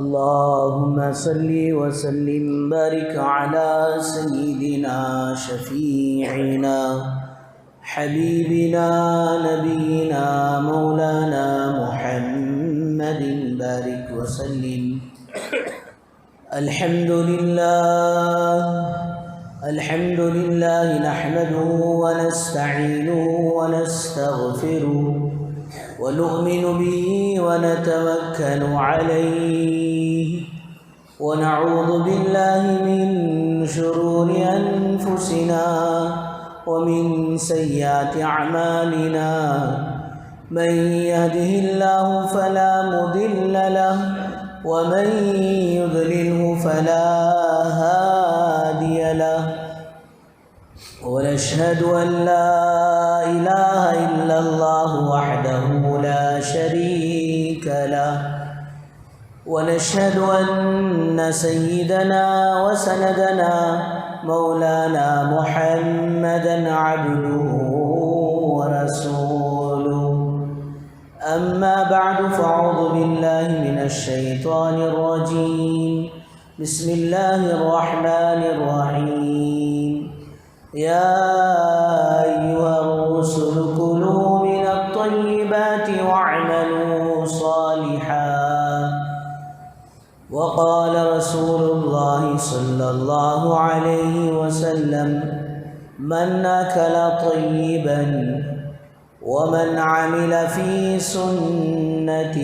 اللهم صل وسلم بارك على سيدنا شفيعنا حبيبنا نبينا مولانا محمد بارك وسلم. الحمد لله نحمده ونستعينه ونستغفره ونؤمن به ونتوكل عليه ونعوذ بالله من شرور أنفسنا ومن سيئات أعمالنا. من يهده الله فلا مضل له ومن يضلله فلا هادي له. ونشهد أن لا إله إلا الله وحده لا شريك له. ونشهد أن سيدنا وسندنا مولانا محمدا عبده ورسوله. أما بعد فأعوذ بالله من الشيطان الرجيم. بسم الله الرحمن الرحيم. يا أيها الرسل كلوا من الطيبات واعملوا صالحا. وقال رسول الله صلى الله عليه وسلم: من أكل طيبا ومن عمل في سنة،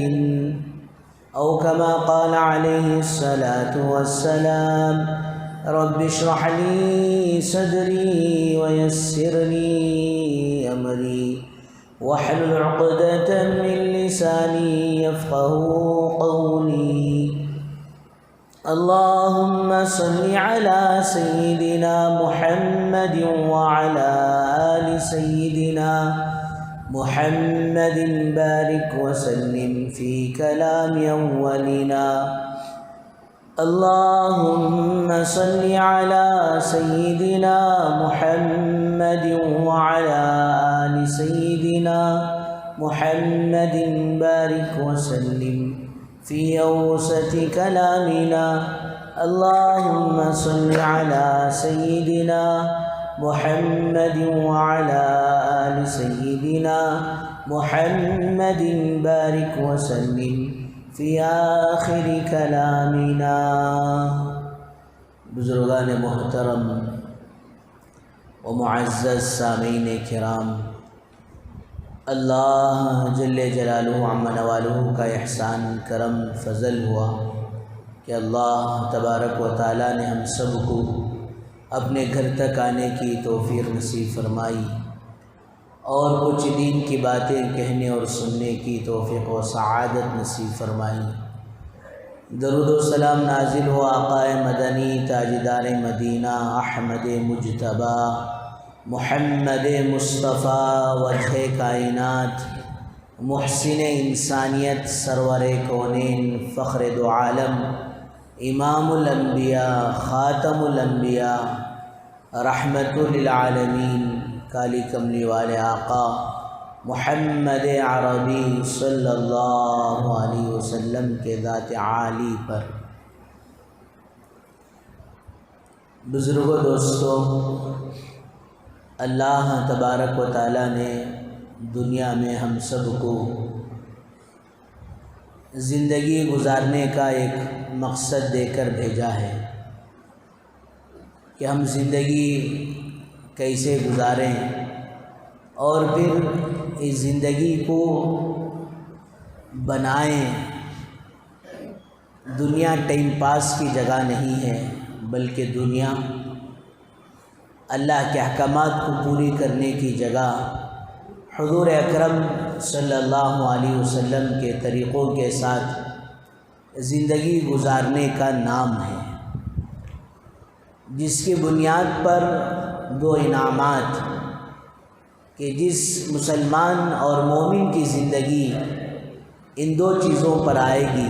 أو كما قال عليه الصلاة والسلام: رب اشرح لي صدري ويسر لي أمري واحلل عقدة من لساني يفقه قولي. اللهم صل على سيدنا محمد وعلى آل سيدنا محمد بارك وسلم في كلام أولنا. اللهم صل على سيدنا محمد وعلى آل سيدنا محمد بارك وسلم في أوسط كلامنا. اللهم صل على سيدنا محمد وعلى آل سيدنا محمد بارك وسلم فی آخر کلامنا. بزرگان محترم و معزز سامعین کرام، اللہ جل جلالہ عم نوالہ کا احسان کرم فضل ہوا کہ اللہ تبارک و تعالیٰ نے ہم سب کو اپنے گھر تک آنے کی توفیق نصیب فرمائی اور کچھ دین کی باتیں کہنے اور سننے کی توفیق و سعادت نصیب فرمائی. درود و سلام نازل ہو آقا مدنی تاجدار مدینہ احمد مجتبی محمد مصطفیٰ وجہ کائنات محسن انسانیت سرور کونین فخر دو عالم امام الانبیاء خاتم الانبیاء رحمت للعالمین کالی کملی والے آقا محمد عربی صلی اللہ علیہ وسلم کے ذات عالی پر. بزرگوں دوستو، اللہ تبارک و تعالیٰ نے دنیا میں ہم سب کو زندگی گزارنے کا ایک مقصد دے کر بھیجا ہے کہ ہم زندگی کیسے گزاریں اور پھر اس زندگی کو بنائیں. دنیا ٹائم پاس کی جگہ نہیں ہے، بلکہ دنیا اللہ کے احکامات کو پوری کرنے کی جگہ، حضور اکرم صلی اللہ علیہ وسلم کے طریقوں کے ساتھ زندگی گزارنے کا نام ہے، جس کی بنیاد پر دو انعامات کہ جس مسلمان اور مومن کی زندگی ان دو چیزوں پر آئے گی،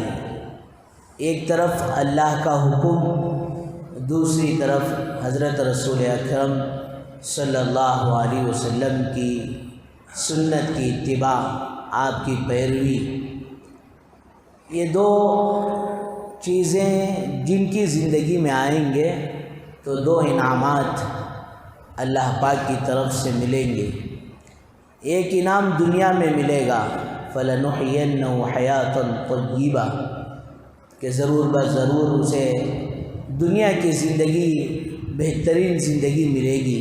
ایک طرف اللہ کا حکم، دوسری طرف حضرت رسول اکرم صلی اللہ علیہ وسلم کی سنت کی اتباع، آپ کی پیروی. یہ دو چیزیں جن کی زندگی میں آئیں گے تو دو انعامات اللہ پاک کی طرف سے ملیں گے۔ ایک انعام دنیا میں ملے گا، فَلَنُحْيِيَنَّهُ حَيَاةً طَيِّبَةً، کہ ضرور بضرور اسے دنیا کی زندگی بہترین زندگی ملے گی،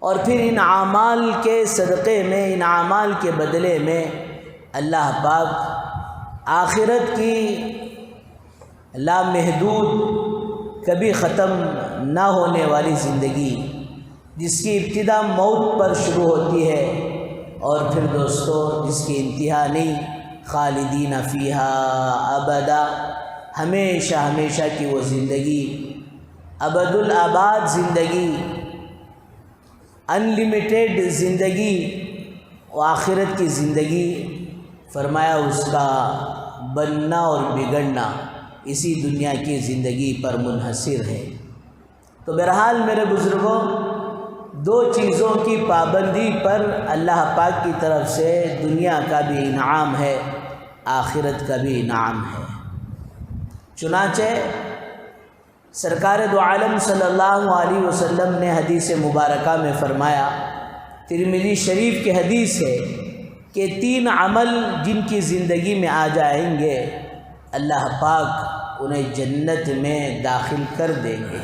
اور پھر ان اعمال کے صدقے میں، ان اعمال کے بدلے میں اللہ پاک آخرت کی لامحدود کبھی ختم نہ ہونے والی زندگی، جس کی ابتدا موت پر شروع ہوتی ہے اور پھر دوستو جس کی انتہا نہیں، خالدین فیہا ابدا، ہمیشہ ہمیشہ کی وہ زندگی، ابد الآباد زندگی، انلمیٹیڈ زندگی، و آخرت کی زندگی۔ فرمایا اس کا بننا اور بگڑنا اسی دنیا کی زندگی پر منحصر ہے۔ تو بہرحال میرے بزرگوں، دو چیزوں کی پابندی پر اللہ پاک کی طرف سے دنیا کا بھی انعام ہے، آخرت کا بھی انعام ہے۔ چنانچہ سرکار دو عالم صلی اللہ علیہ وسلم نے حدیث مبارکہ میں فرمایا، ترمذی شریف کی حدیث ہے کہ 3 عمل جن کی زندگی میں آ جائیں گے اللہ پاک انہیں جنت میں داخل کر دیں گے۔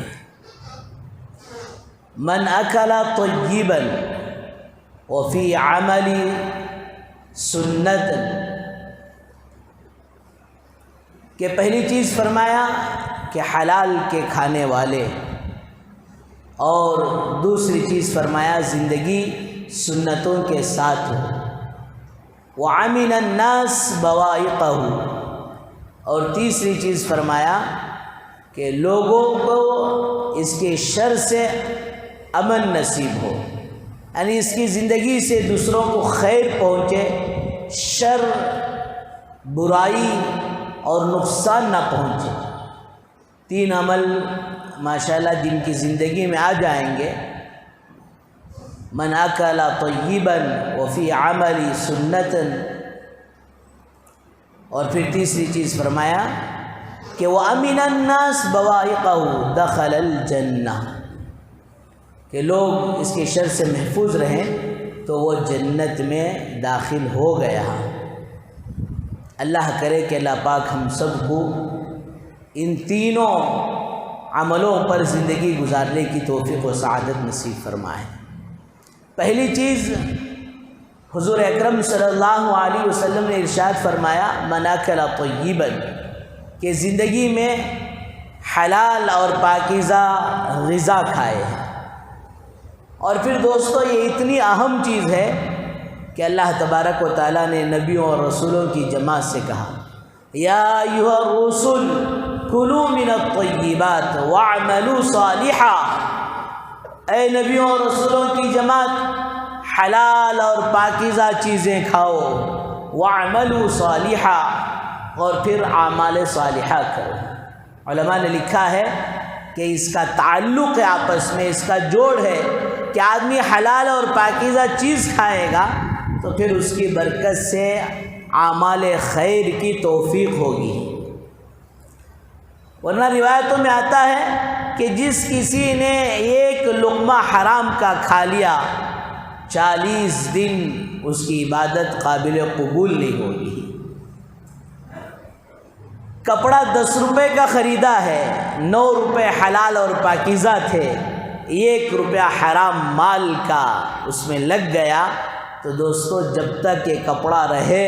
من اکل طیبا وفی عمل سنت، کہ پہلی چیز فرمایا کہ حلال کے کھانے والے، اور دوسری چیز فرمایا زندگی سنتوں کے ساتھ ہو، وَعَمِنَ النَّاسِ بَوَائِقَهُ، اور تیسری چیز فرمایا کہ لوگوں کو اس کے شر سے امن نصیب ہو، یعنی اس کی زندگی سے دوسروں کو خیر پہنچے، شر، برائی اور نقصان نہ پہنچے۔ 3 عمل ماشاءاللہ جن کی زندگی میں آ جائیں گے، من اکل طیبا وفی عمل سنت، اور پھر تیسری چیز فرمایا کہ وَأَمِنَ النَّاسِ بَوَائِقَهُ دَخَلَ الْجَنَّةِ، کہ لوگ اس کے شر سے محفوظ رہیں تو وہ جنت میں داخل ہو گیا۔ اللہ کرے کہ اللہ پاک ہم سب کو ان تینوں عملوں پر زندگی گزارنے کی توفیق و سعادت نصیب فرمائے۔ پہلی چیز حضور اکرم صلی اللہ علیہ وسلم نے ارشاد فرمایا، من اکل طیبا، کہ زندگی میں حلال اور پاکیزہ غذا کھائے۔ اور پھر دوستو یہ اتنی اہم چیز ہے کہ اللہ تبارک و تعالیٰ نے نبیوں اور رسولوں کی جماعت سے کہا، یا ایھا الرسل کلوا من الطیبات واعملوا صالحا، اے نبیوں اور رسولوں کی جماعت حلال اور پاکیزہ چیزیں کھاؤ، واعملوا صالحا، اور پھر اعمال صالحہ کرو۔ علماء نے لکھا ہے کہ اس کا تعلق ہے آپس میں، اس کا جوڑ ہے کہ آدمی حلال اور پاکیزہ چیز کھائے گا تو پھر اس کی برکت سے اعمال خیر کی توفیق ہوگی۔ ورنہ روایتوں میں آتا ہے کہ جس کسی نے ایک لقمہ حرام کا کھا لیا 40 دن اس کی عبادت قابل قبول نہیں ہوگی۔ کپڑا 10 روپے کا خریدا ہے، 9 روپے حلال اور پاکیزہ تھے، 1 روپیہ حرام مال کا اس میں لگ گیا، تو دوستو جب تک یہ کپڑا رہے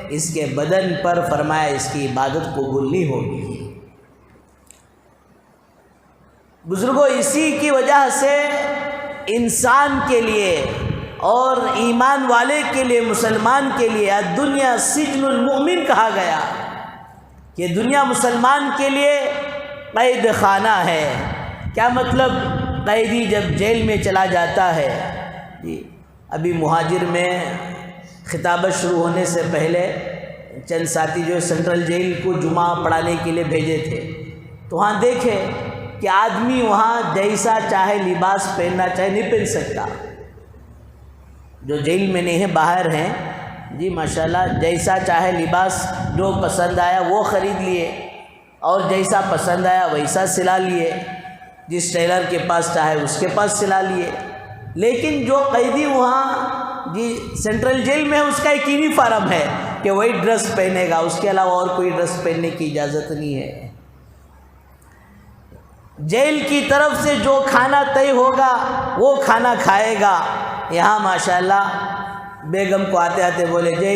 اس کے بدن پر، فرمایا اس کی عبادت قبول نہیں ہوگی۔ بزرگوں، اسی کی وجہ سے انسان کے لیے اور ایمان والے کے لیے، مسلمان کے لیے الدنیا سجن المؤمن کہا گیا، کہ دنیا مسلمان کے لیے قید خانہ ہے۔ کیا مطلب؟ قیدی جب جیل میں چلا جاتا ہے، ابھی مہاجر میں خطابت شروع ہونے سے پہلے چند ساتھی جو سینٹرل جیل کو جمعہ پڑھانے کے لیے بھیجے تھے، تو وہاں دیکھے کہ آدمی وہاں جیسا چاہے لباس پہننا چاہے نہیں پہن سکتا۔ جو جیل میں نہیں ہیں، باہر ہیں، جی ماشاءاللہ جیسا چاہے لباس جو پسند آیا وہ خرید لیے، اور جیسا پسند آیا ویسا سلا لیے، جس ٹیلر کے پاس چاہے اس کے پاس سلا لیے۔ لیکن جو قیدی وہاں سینٹرل جیل میں ہے، اس کا یقینی فارم ہے کہ وہی ڈریس پہنے گا، اس کے علاوہ اور کوئی ڈریس پہننے کی اجازت نہیں ہے۔ جیل کی طرف سے جو کھانا طے ہوگا وہ کھانا کھائے گا۔ یہاں ماشاءاللہ بیگم کو آتے آتے بولے جی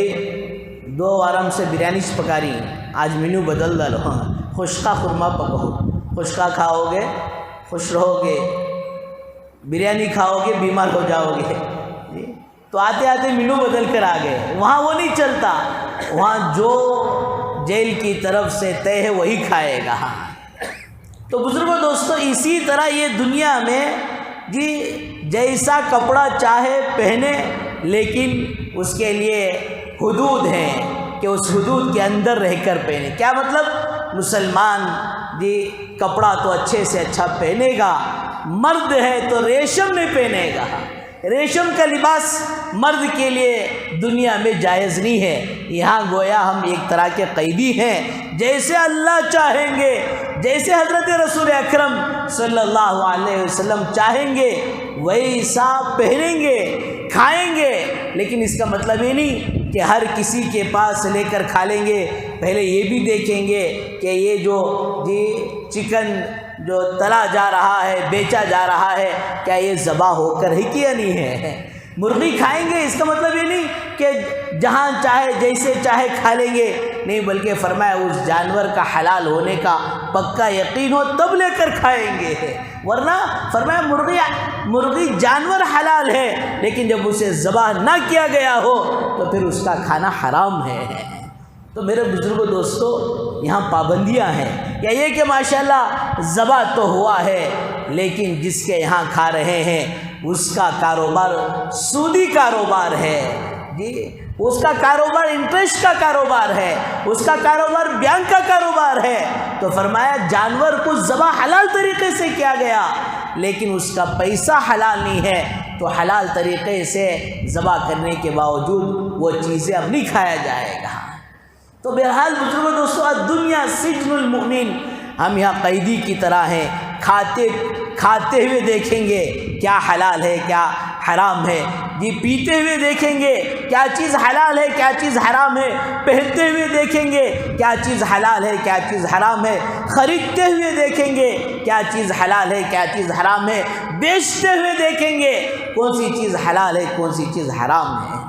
2 آرام سے بریانی پکاری، آج مینو بدل ڈالو، خشکا خورما پکو، خشکا کھاؤ گے خوش رہو گے، بریانی کھاؤ گے بیمار ہو جاؤ گے۔ تو آتے آتے مینو بدل کر آ گئے۔ وہاں وہ نہیں چلتا، وہاں جو جیل کی طرف سے طے ہے وہی کھائے گا۔ تو بزرگوں دوستو، اسی طرح یہ دنیا میں جیسا کپڑا چاہے پہنے، لیکن اس کے لیے حدود ہیں کہ اس حدود کے اندر رہ کر پہنے۔ کیا مطلب؟ مسلمان کپڑا تو اچھے سے اچھا پہنے گا، مرد ہے تو ریشم میں پہنے گا۔ ریشم کا لباس مرد کے لیے دنیا میں جائز نہیں ہے۔ یہاں گویا ہم ایک طرح کے قیدی ہیں، جیسے اللہ چاہیں گے، جیسے حضرت رسول اکرم صلی اللہ علیہ وسلم چاہیں گے ویسا پہنیں گے، کھائیں گے۔ لیکن اس کا مطلب یہ نہیں کہ ہر کسی کے پاس لے کر کھا لیں گے۔ پہلے یہ بھی دیکھیں گے کہ یہ جو چکن جو تلا جا رہا ہے، بیچا جا رہا ہے، کیا یہ ذبح ہو کر ہے کہ یا نہیں ہے۔ مرغی کھائیں گے، اس کا مطلب یہ نہیں کہ جہاں چاہے جیسے چاہے کھا لیں گے، نہیں، بلکہ فرمایا اس جانور کا حلال ہونے کا پکا یقین ہو تب لے کر کھائیں گے، ورنہ فرمایا مرغی جانور حلال ہے، لیکن جب اسے ذبح نہ کیا گیا ہو تو پھر اس کا کھانا حرام ہے۔ تو میرے بزرگوں دوستو، یہاں پابندیاں ہیں، یا یہ کہ ماشاءاللہ ذبح تو ہوا ہے، لیکن جس کے یہاں کھا رہے ہیں اس کا کاروبار سودی کاروبار ہے، اس کا کاروبار انٹرسٹ کا کاروبار ہے، اس کا کاروبار بینک کا کاروبار ہے۔ تو فرمایا جانور کو ذبح حلال طریقے سے کیا گیا، لیکن اس کا پیسہ حلال نہیں ہے، تو حلال طریقے سے ذبح کرنے کے باوجود وہ چیزیں اب نہیں کھایا جائے گا۔ تو بہرحال بزرگوں دوستو، الدنیا سجن المؤمن، ہم یہاں قیدی کی طرح ہیں، کھاتے ہوئے دیکھیں گے کیا حلال ہے کیا حرام ہے، پیتے ہوئے دیکھیں گے کیا چیز حلال ہے کیا چیز حرام ہے، پہنتے ہوئے دیکھیں گے کیا چیز حلال ہے کیا چیز حرام ہے، خریدتے ہوئے دیکھیں گے کیا چیز حلال ہے کیا چیز حرام ہے، بیچتے ہوئے دیکھیں گے کون سی چیز حلال ہے کون سی چیز حرام ہے۔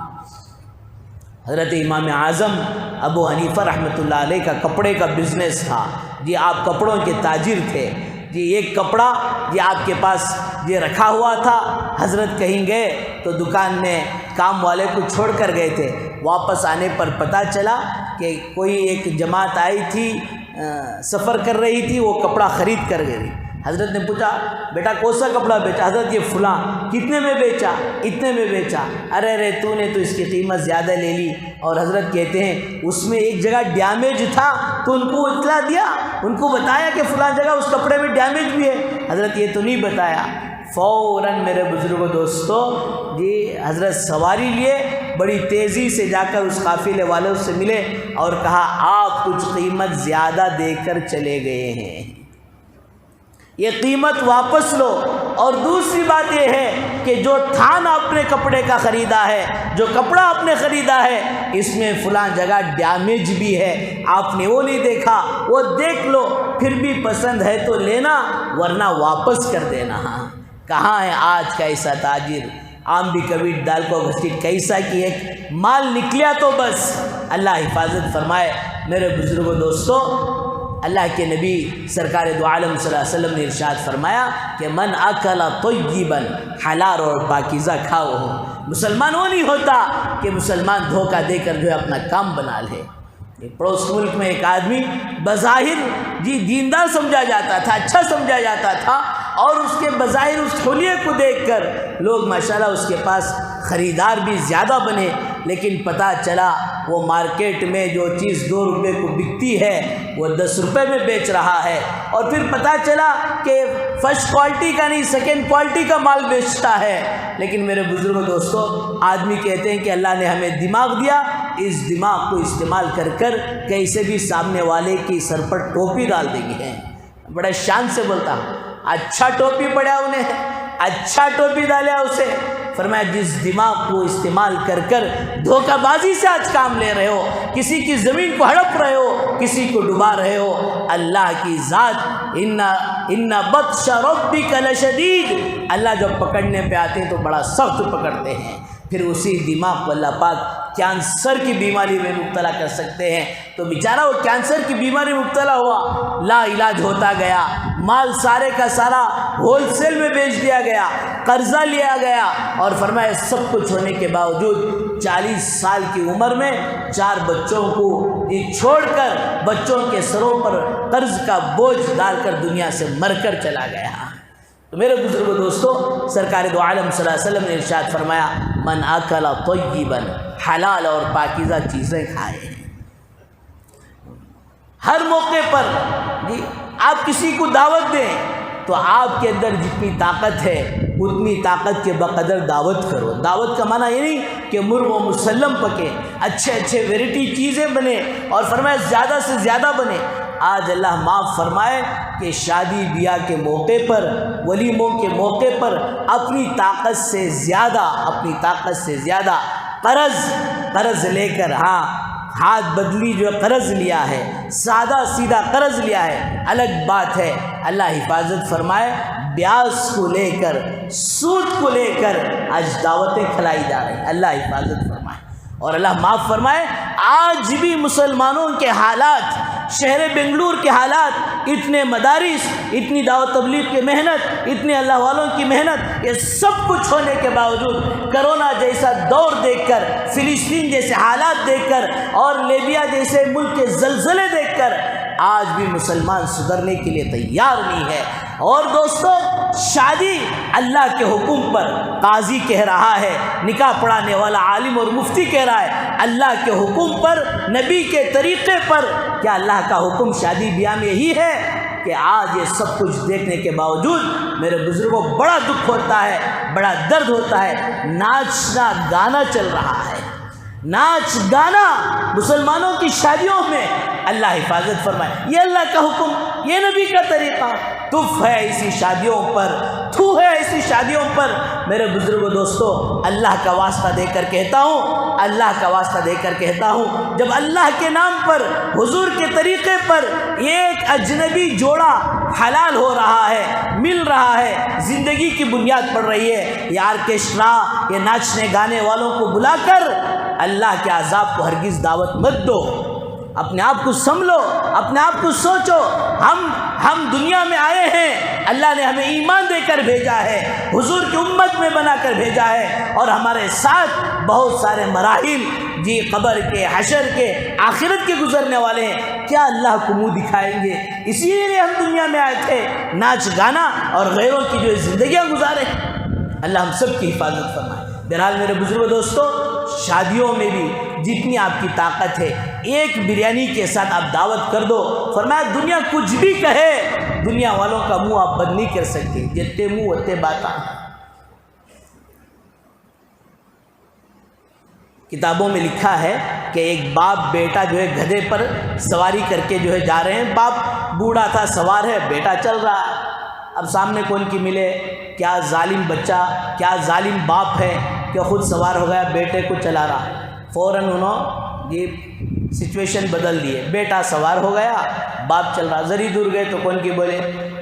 حضرت امام اعظم ابو حنیفہ رحمۃ اللہ علیہ کا کپڑے کا بزنس تھا، آپ کپڑوں کے تاجر تھے، ایک کپڑا آپ کے پاس رکھا ہوا تھا، حضرت کہیں گئے تو دکان میں کام والے کو چھوڑ کر گئے تھے، واپس آنے پر پتہ چلا کہ کوئی ایک جماعت آئی تھی، سفر کر رہی تھی، وہ کپڑا خرید کر گئی۔ حضرت نے پوچھا بیٹا کون سا کپڑا بیچا؟ حضرت یہ فلاں۔ کتنے میں بیچا؟ اتنے میں بیچا۔ ارے تو نے تو اس کی قیمت زیادہ لے لی۔ اور حضرت کہتے ہیں اس میں ایک جگہ ڈیمیج تھا تو ان کو اطلاع دیا، ان کو بتایا کہ فلاں جگہ اس کپڑے میں ڈیمیج بھی ہے؟ حضرت یہ تو نہیں بتایا۔ فوراً میرے بزرگوں دوستو حضرت سواری لیے بڑی تیزی سے جا کر اس قافلے والوں سے ملے اور کہا آپ کچھ قیمت زیادہ دے کر چلے گئے ہیں، یہ قیمت واپس لو۔ اور دوسری بات یہ ہے کہ جو تھان آپ نے کپڑے کا خریدا ہے، جو کپڑا آپ نے خریدا ہے، اس میں فلاں جگہ ڈیمیج بھی ہے، آپ نے وہ نہیں دیکھا، وہ دیکھ لو، پھر بھی پسند ہے تو لینا ورنہ واپس کر دینا۔ کہاں ہے آج کا ایسا تاجر؟ آم بھی کبھی ڈال کو گھسٹی کیسا کی ایک مال نکلیا تو بس اللہ حفاظت فرمائے۔ میرے بزرگوں دوستو، اللہ کے نبی سرکار دو عالم صلی اللہ علیہ وسلم نے ارشاد فرمایا کہ من اکل طیبا، حلال اور پاکیزہ کھاؤ ہو۔ مسلمان وہ نہیں ہوتا کہ مسلمان دھوکہ دے کر جو ہے اپنا کام بنا لے۔ پڑوس ملک میں ایک آدمی بظاہر دیندار سمجھا جاتا تھا، اچھا سمجھا جاتا تھا، اور اس کے بظاہر اس حلیے کو دیکھ کر لوگ ماشاءاللہ اس کے پاس خریدار بھی زیادہ بنے، لیکن پتہ چلا وہ مارکیٹ میں جو چیز 2 روپے کو بکتی ہے وہ 10 روپے میں بیچ رہا ہے، اور پھر پتہ چلا کہ فرسٹ کوالٹی کا نہیں سیکنڈ کوالٹی کا مال بیچتا ہے۔ لیکن میرے بزرگوں دوستو، آدمی کہتے ہیں کہ اللہ نے ہمیں دماغ دیا اس دماغ کو استعمال کر کر کیسے بھی سامنے والے کی سر پر ٹوپی ڈال دیں گے. بڑا شان سے بولتا, اچھا ٹوپی پڑا انہیں, اچھا ٹوپی ڈالیا اسے. فرمایا جس دماغ کو استعمال کر کر دھوکہ بازی سے آج کام لے رہے ہو, کسی کی زمین کو ہڑپ رہے ہو, کسی کو ڈبا رہے ہو, اللہ کی ذات ان بطش ربک لشدید, اللہ جب پکڑنے پہ آتے ہیں تو بڑا سخت پکڑتے ہیں. پھر اسی دماغ کو اللہ پاک کینسر کی بیماری میں مبتلا کر سکتے ہیں. تو بیچارہ وہ کینسر کی بیماری میں مبتلا ہوا, لا علاج ہوتا گیا, مال سارے کا سارا ہول سیل میں بیچ دیا گیا, قرضہ لیا گیا, اور فرمایا سب کچھ ہونے کے باوجود 40 سال کی عمر میں 4 بچوں کو چھوڑ کر بچوں کے سروں پر قرض کا بوجھ ڈال کر دنیا سے مر کر چلا گیا. تو میرے بزرگوں دوستو, سرکار دو عالم صلی اللہ علیہ وسلم نے ارشاد فرمایا من اکل طیبا, حلال اور پاکیزہ چیزیں کھائے. ہر موقع پر جی آپ کسی کو دعوت دیں تو آپ کے اندر جتنی طاقت ہے اتنی طاقت کے بقدر دعوت کرو. دعوت کا معنی یہ نہیں کہ مرغ و مسلم پکے, اچھے اچھے ویرائٹی چیزیں بنے, اور فرمایا زیادہ سے زیادہ بنے. آج اللہ معاف فرمائے کہ شادی بیاہ کے موقع پر, ولیموں کے موقع پر اپنی طاقت سے زیادہ قرض لے کر, ہاتھ بدلی جو قرض لیا ہے, سادہ سیدھا قرض لیا ہے, الگ بات ہے. اللہ حفاظت فرمائے, بیاس کو لے کر, سود کو لے کر آج دعوتیں کھلائی جا رہی ہیں. اللہ حفاظت فرمائے. اور اللہ معاف فرمائے, آج بھی مسلمانوں کے حالات, شہر بنگلور کے حالات, اتنے مدارس, اتنی دعوت تبلیغ کی محنت, اتنے اللہ والوں کی محنت, یہ سب کچھ ہونے کے باوجود کرونا جیسا دور دیکھ کر, فلسطین جیسے حالات دیکھ کر, اور لیبیا جیسے ملک کے زلزلے دیکھ کر آج بھی مسلمان سدھرنے کے لیے تیار نہیں ہے. اور دوستو, شادی اللہ کے حکم پر قاضی کہہ رہا ہے, نکاح پڑھانے والا عالم اور مفتی کہہ رہا ہے, اللہ کے حکم پر, نبی کے طریقے پر. کیا اللہ کا حکم شادی بیاہ میں یہی ہے کہ آج یہ سب کچھ دیکھنے کے باوجود میرے بزرگوں بڑا دکھ ہوتا ہے, بڑا درد ہوتا ہے. ناچنا گانا چل رہا ہے, ناچ گانا مسلمانوں کی شادیوں میں. اللہ حفاظت فرمائے. یہ اللہ کا حکم, یہ نبی کا طریقہ. تف ہے ایسی شادیوں پر, تھو ہے ایسی شادیوں پر. میرے بزرگوں دوستو, اللہ کا واسطہ دے کر کہتا ہوں, اللہ کا واسطہ دے کر کہتا ہوں, جب اللہ کے نام پر, حضور کے طریقے پر ایک اجنبی جوڑا حلال ہو رہا ہے, مل رہا ہے, زندگی کی بنیاد پڑ رہی ہے, یہ آرکیسٹرا, یہ ناچنے گانے والوں کو بلا کر اللہ کے عذاب کو ہرگز دعوت مت دو. اپنے آپ کو سنبھلو, اپنے آپ کو سوچو. ہم دنیا میں آئے ہیں, اللہ نے ہمیں ایمان دے کر بھیجا ہے, حضور کی امت میں بنا کر بھیجا ہے, اور ہمارے ساتھ بہت سارے مراحل جی قبر کے, حشر کے, آخرت کے گزرنے والے ہیں. کیا اللہ کو منہ دکھائیں گے؟ اسی لیے ہم دنیا میں آئے تھے, ناچ گانا اور غیروں کی جو زندگیاں گزارے. اللہ ہم سب کی حفاظت فرمائے. بہرحال میرے بزرگوں دوستو, شادیوں میں بھی جتنی آپ کی طاقت ہے, ایک بریانی کے ساتھ آپ دعوت کر دو. فرمایا دنیا کچھ بھی کہے, دنیا والوں کا منہ آپ بند نہیں کر سکتے. جتے منہ ہوتے باتاں. کتابوں میں لکھا ہے کہ ایک باپ بیٹا جو ہے گدھے پر سواری کر کے جو ہے جا رہے ہیں. باپ بوڑھا تھا, سوار ہے, بیٹا چل رہا ہے. اب سامنے کون کی ملے, کیا ظالم بچہ, کیا ظالم باپ ہے کہ خود سوار ہو گیا, بیٹے کو چلا رہا. فوراً انہوں یہ سچویشن بدل دیے, بیٹا سوار ہو گیا, باپ چل رہا. ذری دور گئے تو کون کی بولے,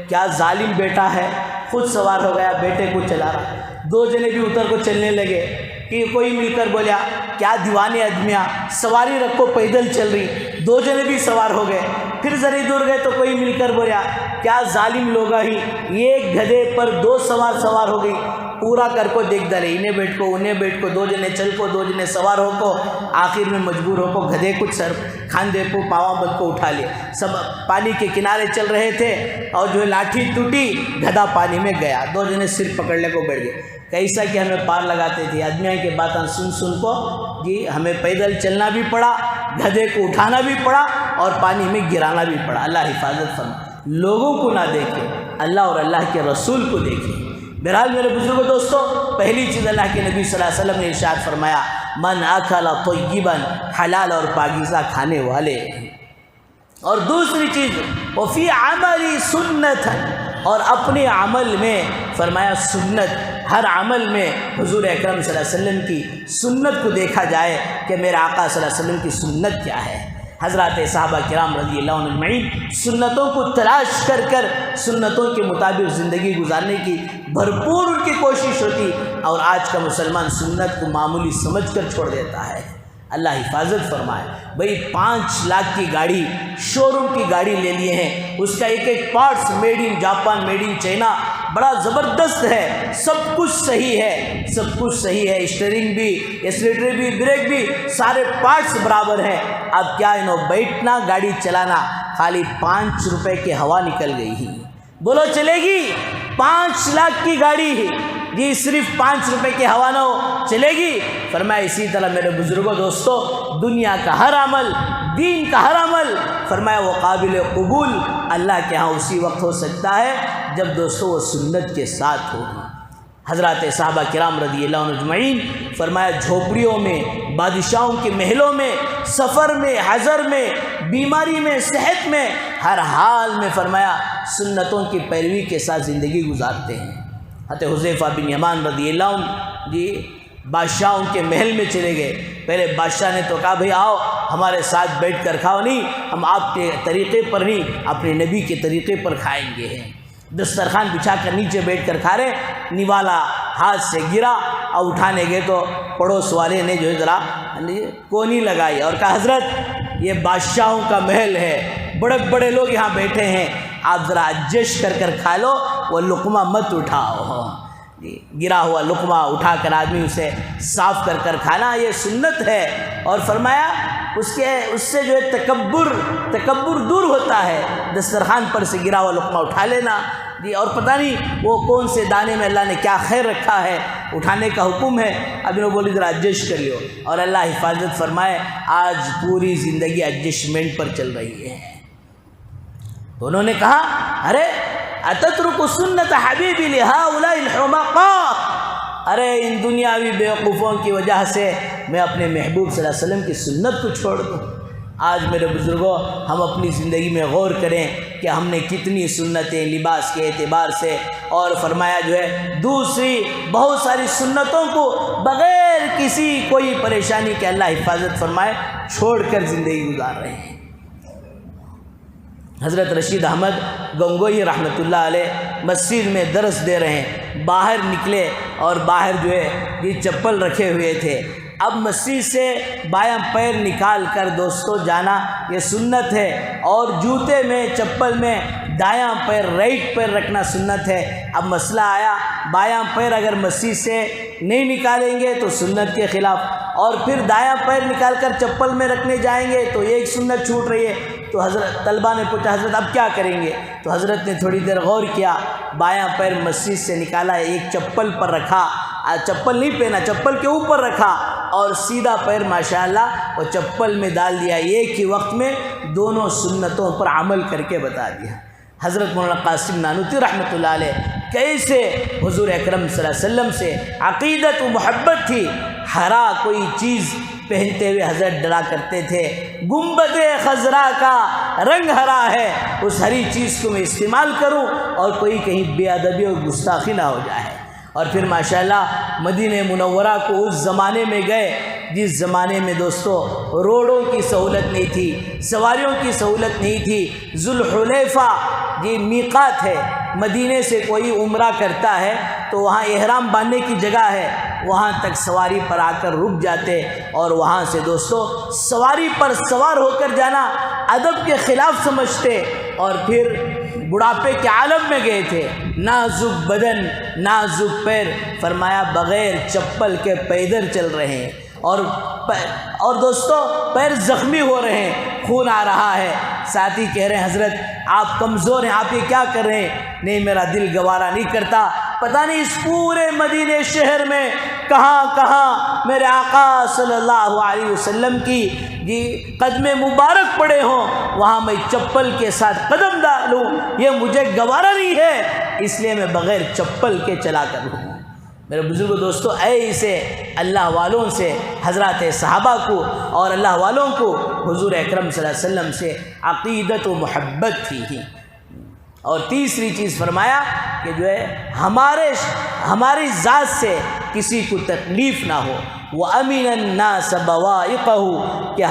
کیا ظالم بیٹا ہے, خود سوار ہو گیا, بیٹے کو چلا رہا. 2 جنے بھی اتر کو چلنے لگے کہ کوئی مل کر بولیا, کیا دیوانے آدمیاں, سواری رکھو, پیدل چل رہی. 2 جنے بھی سوار ہو گئے. پھر ذری دور گئے تو کوئی مل کر بولیا, کیا ظالم لوگا ہی, ایک گدھے پر 2 سوار ہو گئی. پورا کر کو دیکھ ڈالے, انہیں بیٹھ کو, انہیں بیٹھ کو, 2 جنے چل کو, 2 جنے سوار ہو کو, آخر میں مجبور ہو کو گدھے کو سر کھاندے کو, پاوا بند کو اٹھا لے. سب پانی کے کنارے چل رہے تھے, اور جو لاٹھی ٹوٹی, گدھا پانی میں گیا. 2 جنے سر پکڑنے کو بیٹھ گئے. کیسا کہ ہمیں پار لگاتے تھے, آدمیوں کی باتیں سن کو جی ہمیں پیدل چلنا بھی پڑا, گدھے کو اٹھانا بھی پڑا, اور پانی میں گرانا بھی پڑا. اللہ حفاظت فرمائے. لوگوں کو نہ دیکھیں, اللہ اور اللہ کے رسول کو دیکھیں. بہرحال میرے بزرگوں دوستو, پہلی چیز اللہ کے نبی صلی اللہ علیہ وسلم نے ارشاد فرمایا, من اکل طیبا، حلال اور پاکیزہ کھانے والے۔ اور دوسری چیز وفی عملی سنت، اور اپنے عمل میں فرمایا سنت، ہر عمل میں حضور اکرم صلی اللہ علیہ وسلم کی سنت کو دیکھا جائے کہ میرے آقا صلی اللہ علیہ وسلم کی سنت کیا ہے۔ حضرات صحابہ کرام رضی اللہ عنہ اجمعین سنتوں کو تلاش کر کر سنتوں کے مطابق زندگی گزارنے کی بھرپور ان کی کوشش ہوتی، اور آج کا مسلمان سنت کو معمولی سمجھ کر چھوڑ دیتا ہے۔ اللہ حفاظت فرمائے۔ بھئی 5 لاکھ کی گاڑی، شو روم کی گاڑی لے لیے ہیں، اس کا ایک ایک parts made in Japan, made in China, بڑا زبردست ہے، سب کچھ صحیح ہے، سب کچھ صحیح ہے، اسٹیئرنگ بھی، ایکسیلریٹر بھی، بریک بھی، سارے پارٹس برابر ہیں۔ اب کیا بیٹھنا، گاڑی چلانا، خالی 5 روپے کی ہوا نکل گئی ہی، بولو چلے گی؟ 5 لاکھ کی گاڑی جی، صرف 5 روپے کی ہوا نہ ہو، چلے گی؟ فرمایا اسی طرح میرے بزرگوں دوستو، دنیا کا ہر عمل، دین کا ہر عمل فرمایا وہ قابل قبول اللہ کے ہاں اسی وقت ہو سکتا ہے جب دوستو وہ سنت کے ساتھ ہوگی۔ حضرات صحابہ کرام رضی اللہ عنہ اجمعین فرمایا جھوپڑیوں میں، بادشاہوں کے محلوں میں، سفر میں، حضر میں، بیماری میں، صحت میں، ہر حال میں فرمایا سنتوں کی پیروی کے ساتھ زندگی گزارتے ہیں۔ حضرت حذیفہ بن یمان رضی اللہ عنہ جی بادشاہوں کے محل میں چلے گئے۔ پہلے بادشاہ نے تو کہا بھئی آؤ ہمارے ساتھ بیٹھ کر کھاؤ، نہیں ہم آپ کے طریقے پر نہیں، اپنے نبی کے طریقے پر کھائیں گے۔ دسترخوان بچھا کر نیچے بیٹھ کر کھا رہے، نوالا ہاتھ سے گرا اور اٹھانے گئے تو پڑوس والے نے جو ہے ذرا کونی لگائی اور کہا حضرت یہ بادشاہوں کا محل ہے، بڑے بڑے لوگ یہاں بیٹھے ہیں، آپ ذرا ایڈجسٹ کر کر کھا لو، وہ لقمہ مت اٹھاؤ۔ گرا ہوا لقمہ اٹھا کر آدمی اسے صاف کر کر کھانا یہ سنت ہے۔ اور فرمایا اس سے جو ہے تکبر دور ہوتا ہے، دسترخوان پر سے گرا ہوا لقمہ اٹھا لینا جی، اور پتہ نہیں وہ کون سے دانے میں اللہ نے کیا خیر رکھا ہے، اٹھانے کا حکم ہے، اب انہوں بولی ذرا ایڈجسٹ کر لیو، اور اللہ حفاظت فرمائے آج پوری زندگی ایڈجسٹمنٹ پر چل رہی ہے۔ تو انہوں نے کہا ارے اتترک سنت حبیبی لہؤلاء الحمقاء، ارے ان دنیاوی بیوقوفوں کی وجہ سے میں اپنے محبوب صلی اللہ علیہ وسلم کی سنت کو چھوڑ دوں۔ آج میرے بزرگوں ہم اپنی زندگی میں غور کریں کہ ہم نے کتنی سنتیں لباس کے اعتبار سے اور فرمایا جو ہے دوسری بہت ساری سنتوں کو بغیر کسی کوئی پریشانی کے اللہ حفاظت فرمائے چھوڑ کر زندگی گزار رہے ہیں۔ حضرت رشید احمد گنگوئی رحمۃ اللہ علیہ مسجد میں درس دے رہے ہیں، باہر نکلے اور باہر جو ہے یہ چپل رکھے ہوئے تھے۔ اب مسجد سے بایاں پیر نکال کر دوستوں جانا یہ سنت ہے، اور جوتے میں چپل میں دایاں پیر رائٹ پیر رکھنا سنت ہے۔ اب مسئلہ آیا بایاں پیر اگر مسجد سے نہیں نکالیں گے تو سنت کے خلاف، اور پھر دایاں پیر نکال کر چپل میں رکھنے جائیں گے تو ایک سنت چھوٹ رہی ہے۔ تو حضرت طلبہ نے پوچھا حضرت اب کیا کریں گے؟ تو حضرت نے تھوڑی دیر غور کیا، بایاں پیر مسجد سے نکالا، ایک چپل پر رکھا، چپل نہیں پہنا، چپل کے اوپر رکھا، اور سیدھا پیر ماشاءاللہ وہ چپل میں ڈال دیا، ایک ہی وقت میں دونوں سنتوں پر عمل کر کے بتا دیا۔ حضرت مولانا قاسم نانوتوی رحمۃ اللہ علیہ کیسے حضور اکرم صلی اللہ علیہ وسلم سے عقیدت و محبت تھی، ہرا کوئی چیز پہنتے ہوئے حضرت ڈرا کرتے تھے، گنبد خضرا کا رنگ ہرا ہے، اس ہری چیز کو میں استعمال کروں اور کوئی کہیں بے ادبی اور گستاخی نہ ہو جائے۔ اور پھر ماشاءاللہ مدینہ منورہ کو اس زمانے میں گئے جس زمانے میں دوستو روڈوں کی سہولت نہیں تھی، سواریوں کی سہولت نہیں تھی۔ ذوالحلیفہ یہ میقات ہے، مدینے سے کوئی عمرہ کرتا ہے تو وہاں احرام باندھنے کی جگہ ہے، وہاں تک سواری پر آ کر رک جاتے، اور وہاں سے دوستو سواری پر سوار ہو کر جانا ادب کے خلاف سمجھتے، اور پھر بڑھاپے کے عالم میں گئے تھے، نازک بدن نازک پیر، فرمایا بغیر چپل کے پیدل چل رہے ہیں، اور دوستو پیر زخمی ہو رہے ہیں، خون آ رہا ہے۔ ساتھی کہہ رہے ہیں حضرت آپ کمزور ہیں، آپ یہ کیا کر رہے ہیں؟ نہیں میرا دل گوارا نہیں کرتا، پتہ نہیں اس پورے مدینے شہر میں کہاں کہاں میرے آقا صلی اللہ علیہ وسلم کی قدم مبارک پڑے ہوں، وہاں میں چپل کے ساتھ قدم ڈالوں، یہ مجھے گوارا نہیں ہے، اس لیے میں بغیر چپل کے چلا کر ہوں۔ میرے بزرگ دوستو، ایسے اللہ والوں سے حضرات صحابہ کو اور اللہ والوں کو حضور اکرم صلی اللہ علیہ وسلم سے عقیدت و محبت تھی۔ اور تیسری چیز فرمایا کہ جو ہے ہماری ذات سے کسی کو تکلیف نہ ہو، وَأَمِنَ النَّاسَ بَوَائِقَهُ، کہ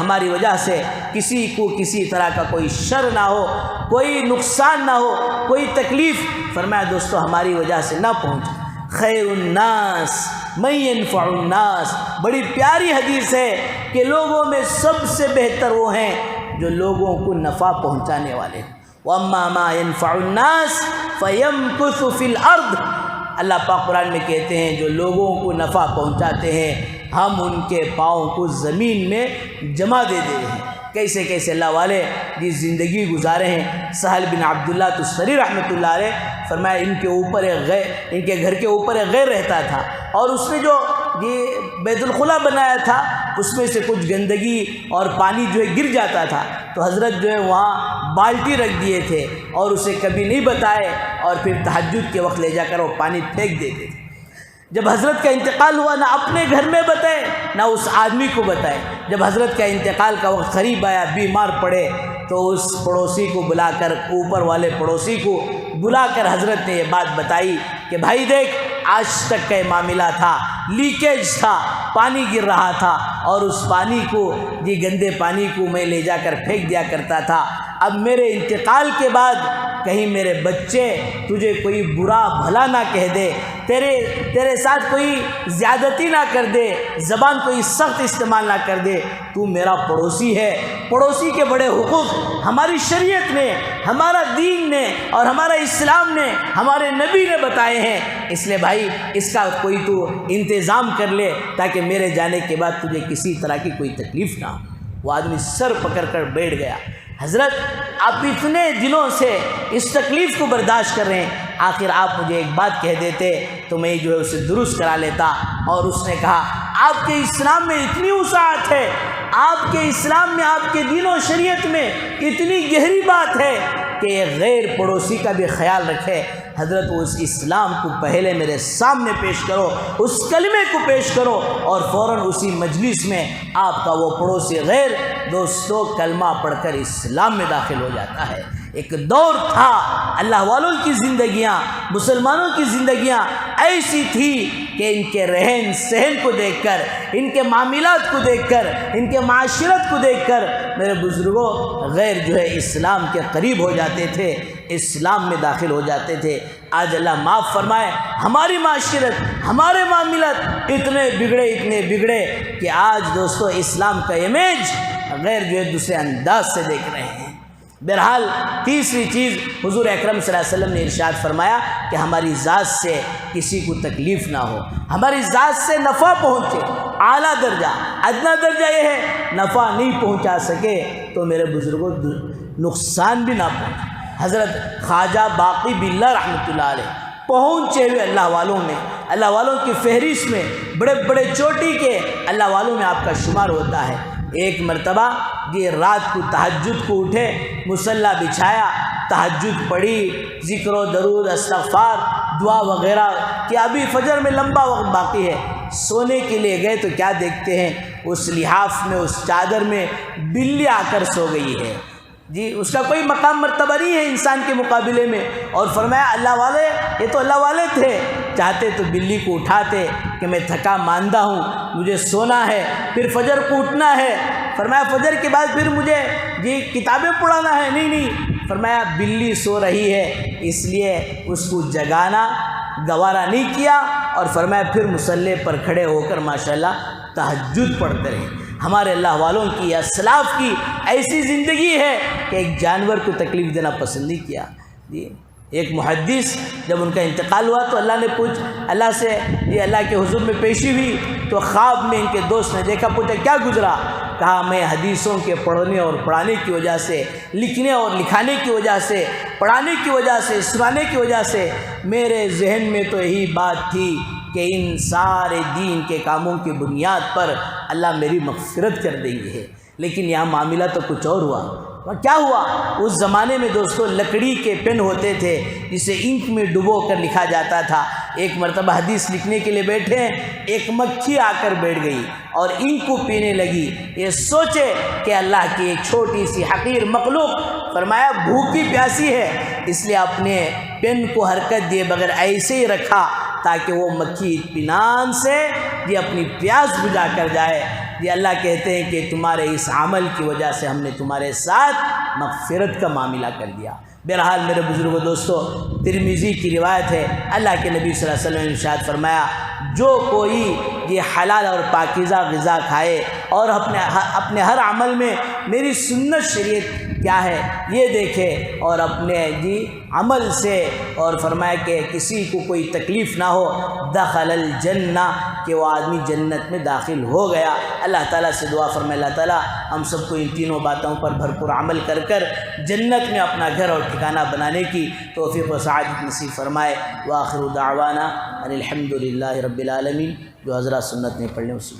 ہماری وجہ سے کسی کو کسی طرح کا کوئی شر نہ ہو، کوئی نقصان نہ ہو، کوئی تکلیف فرمایا دوستو ہماری وجہ سے نہ پہنچے۔ خیر الناس من ينفع الناس، بڑی پیاری حدیث ہے کہ لوگوں میں سب سے بہتر وہ ہیں جو لوگوں کو نفع پہنچانے والے ہیں۔ وَأَمَّا مَا يَنْفَعُ النَّاسِ فَيَمْكُثُ فِي الْأَرْضِ، اللہ پاک قرآن میں کہتے ہیں جو لوگوں کو نفع پہنچاتے ہیں ہم ان کے پاؤں کو زمین میں جمع دے دیتے ہیں۔ کیسے کیسے اللہ والے جی زندگی گزارے ہیں۔ سہل بن عبداللہ تستری رحمۃ اللہ علیہ فرمایا ان کے گھر کے اوپر ایک غیر رہتا تھا، اور اس نے جو یہ بیت الخلا بنایا تھا اس میں سے کچھ گندگی اور پانی جو ہے گر جاتا تھا، تو حضرت جو ہے وہاں بالٹی رکھ دیے تھے اور اسے کبھی نہیں بتائے، اور پھر تہجد کے وقت لے جا کر وہ پانی پھینک دیتے تھے۔ جب حضرت کا انتقال ہوا نہ اپنے گھر میں بتائے نہ اس آدمی کو بتائے۔ جب حضرت کا انتقال کا وقت قریب آیا، بیمار پڑے، تو اس پڑوسی کو بلا کر، اوپر والے پڑوسی کو بلا کر حضرت نے یہ بات بتائی کہ بھائی دیکھ، آج تک کا معاملہ تھا، لیکیج تھا، پانی گر رہا تھا، اور اس پانی کو یہ گندے پانی کو میں لے جا کر پھینک دیا کرتا تھا۔ اب میرے انتقال کے بعد کہیں میرے بچے تجھے کوئی برا بھلا نہ کہہ دے، تیرے ساتھ کوئی زیادتی نہ کر دے، زبان کوئی سخت استعمال نہ کر دے، تو میرا پڑوسی ہے۔ پڑوسی کے بڑے حقوق ہماری شریعت نے، ہمارا دین نے اور ہمارا اسلام نے، ہمارے نبی نے بتائے ہیں، اس لیے بھائی اس کا کوئی تو انتظام کر لے تاکہ میرے جانے کے بعد تجھے کسی طرح کی کوئی تکلیف نہ ہو۔ وہ آدمی سر پکڑ کر بیٹھ گیا، حضرت آپ اتنے دنوں سے اس تکلیف کو برداشت کر رہے ہیں، آخر آپ مجھے ایک بات کہہ دیتے تو میں جو ہے اسے درست کرا لیتا۔ اور اس نے کہا آپ کے اسلام میں اتنی وسعت ہے، آپ کے اسلام میں، آپ کے دین و شریعت میں اتنی گہری بات ہے کہ یہ غیر پڑوسی کا بھی خیال رکھے۔ حضرت اس اسلام کو پہلے میرے سامنے پیش کرو، اس کلمے کو پیش کرو، اور فوراً اسی مجلس میں آپ کا وہ پڑوسی غیر دوستو کلمہ پڑھ کر اسلام میں داخل ہو جاتا ہے۔ ایک دور تھا اللہ والوں کی زندگیاں، مسلمانوں کی زندگیاں ایسی تھی کہ ان کے رہن سہن کو دیکھ کر، ان کے معاملات کو دیکھ کر، ان کے معاشرت کو دیکھ کر میرے بزرگوں غیر جو ہے اسلام کے قریب ہو جاتے تھے، اسلام میں داخل ہو جاتے تھے۔ آج اللہ معاف فرمائے، ہماری معاشرت، ہمارے معاملات اتنے بگڑے کہ آج دوستو اسلام کا امیج غیر جو ہے دوسرے انداز سے دیکھ رہے ہیں۔ بہرحال تیسری چیز حضور اکرم صلی اللہ علیہ وسلم نے ارشاد فرمایا کہ ہماری ذات سے کسی کو تکلیف نہ ہو، ہماری ذات سے نفع پہنچے۔ اعلیٰ درجہ، ادنا درجہ یہ ہے نفع نہیں پہنچا سکے تو میرے بزرگوں نقصان بھی نہ پہنچے۔ حضرت خواجہ باقی باللہ رحمۃ اللہ علیہ پہنچے ہوئے اللہ والوں میں، اللہ والوں کی فہرست میں، بڑے بڑے چوٹی کے اللہ والوں میں آپ کا شمار ہوتا ہے۔ ایک مرتبہ یہ رات کو تہجد کو اٹھے، مصلی بچھایا، تہجد پڑھی، ذکر و درود، استغفار، دعا وغیرہ کہ ابھی فجر میں لمبا وقت باقی ہے۔ سونے کے لیے گئے تو کیا دیکھتے ہیں، اس لحاف میں، اس چادر میں بلی آ کر سو گئی ہے۔ جی اس کا کوئی مقام مرتبہ نہیں ہے انسان کے مقابلے میں۔ اور فرمایا اللہ والے، یہ تو اللہ والے تھے، چاہتے تو بلی کو اٹھاتے کہ میں تھکا ماندہ ہوں، مجھے سونا ہے، پھر فجر کو اٹھنا ہے۔ فرمایا فجر کے بعد پھر مجھے جی کتابیں پڑھانا ہے، نہیں، فرمایا بلی سو رہی ہے اس لیے اس کو جگانا گوارا نہیں کیا، اور فرمایا پھر مصلی پر کھڑے ہو کر ماشاءاللہ تہجد پڑھتے رہے۔ ہمارے اللہ والوں کی، اسلاف کی ایسی زندگی ہے کہ ایک جانور کو تکلیف دینا پسند نہیں کیا۔ جی ایک محدث جب ان کا انتقال ہوا تو اللہ نے اللہ سے یہ اللہ کے حضور میں پیشی ہوئی تو خواب میں ان کے دوست نے دیکھا، پوچھا کیا گزرا؟ کہا میں حدیثوں کے پڑھنے اور پڑھانے کی وجہ سے، لکھنے اور لکھانے کی وجہ سے، پڑھانے کی وجہ سے، سنانے کی وجہ سے میرے ذہن میں تو یہی بات تھی کہ ان سارے دین کے کاموں کی بنیاد پر اللہ میری مغفرت کر دیں گے، لیکن یہاں معاملہ تو کچھ اور ہوا۔ کیا ہوا؟ اس زمانے میں دوستو لکڑی کے پین ہوتے تھے جسے انک میں ڈبو کر لکھا جاتا تھا، ایک مرتبہ حدیث لکھنے کے لیے بیٹھے، ایک مکھی آ کر بیٹھ گئی اور ان کو پینے لگی۔ یہ سوچے کہ اللہ کی ایک چھوٹی سی حقیر مخلوق، فرمایا بھوکی پیاسی ہے، اس لیے اپنے پین کو حرکت دیے بغیر ایسے ہی رکھا تاکہ وہ مکھی اطمینان سے یہ اپنی پیاس بجھا کر جائے۔ یہ اللہ کہتے ہیں کہ تمہارے اس عمل کی وجہ سے ہم نے تمہارے ساتھ مغفرت کا معاملہ کر دیا۔ بہرحال میرے بزرگوں دوستو، ترمذی کی روایت ہے، اللہ کے نبی صلی اللہ علیہ وسلم نے ارشاد فرمایا، جو کوئی یہ حلال اور پاکیزہ غذا کھائے اور اپنے ہر عمل میں میری سنت شریعت کیا ہے یہ دیکھے اور اپنے عمل سے، اور فرمایا کہ کسی کو کوئی تکلیف نہ ہو، دخل الجنہ، کہ وہ آدمی جنت میں داخل ہو گیا۔ اللہ تعالیٰ سے دعا فرمائے اللہ تعالیٰ ہم سب کو ان تینوں باتوں پر بھرپور عمل کر کر جنت میں اپنا گھر اور ٹھکانہ بنانے کی توفیق و سعادت نصیب فرمائے۔ وآخر دعوانا ان الحمد للہ رب العالمین۔ جو حضرات سنت میں پڑھ لیں اس